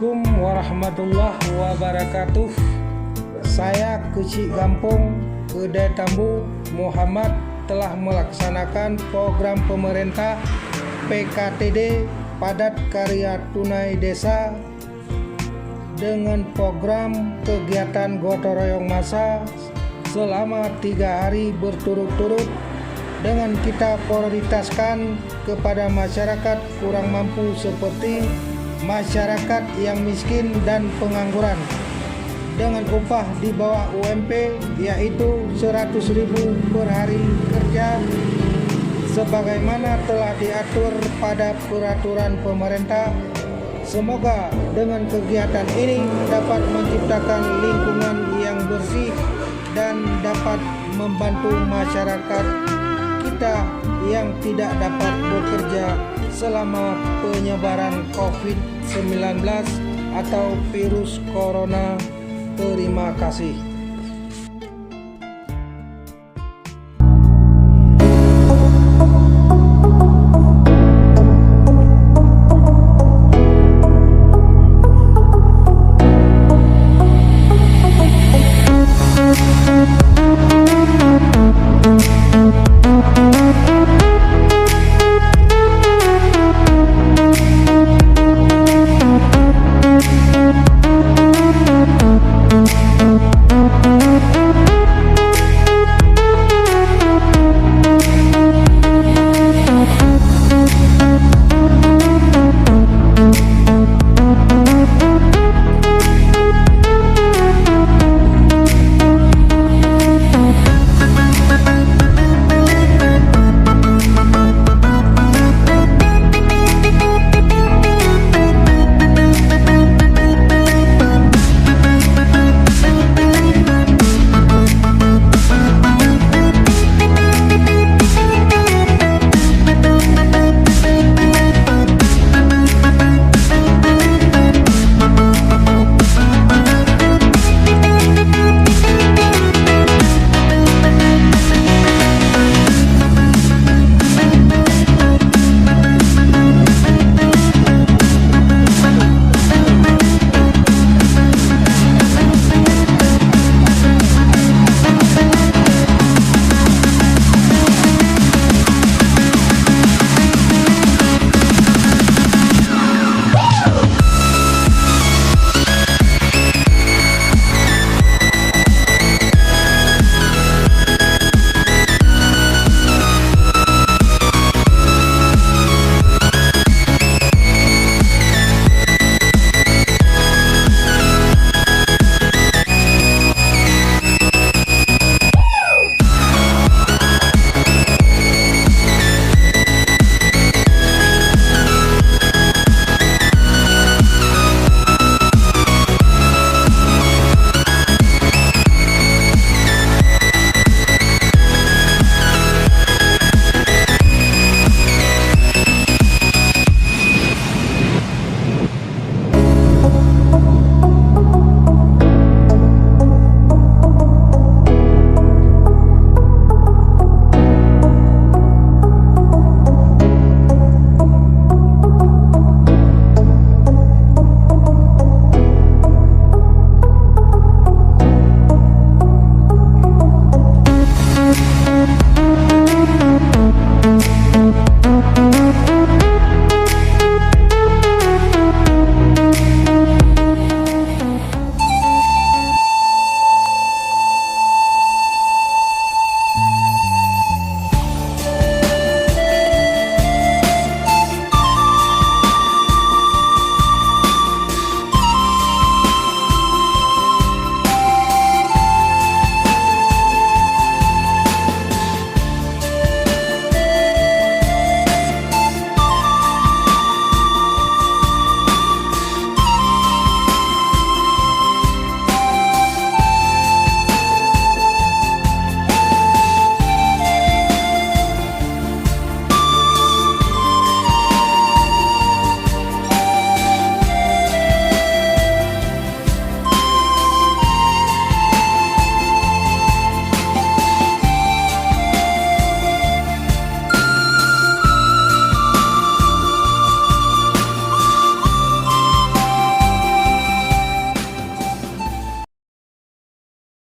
Assalamualaikum warahmatullahi wabarakatuh. Saya Kecik Gampong Kedai Tambu Muhammad telah melaksanakan program pemerintah PKTD Padat Karya Tunai Desa dengan program kegiatan gotong royong massa selama 3 hari berturut-turut, dengan kita prioritaskan kepada masyarakat kurang mampu seperti masyarakat yang miskin dan pengangguran dengan upah di bawah UMP yaitu 100.000 per hari kerja sebagaimana telah diatur pada peraturan pemerintah. Semoga dengan kegiatan ini dapat menciptakan lingkungan yang bersih dan dapat membantu masyarakat kita yang tidak dapat bekerja selama penyebaran COVID-19 atau virus corona. Terima kasih.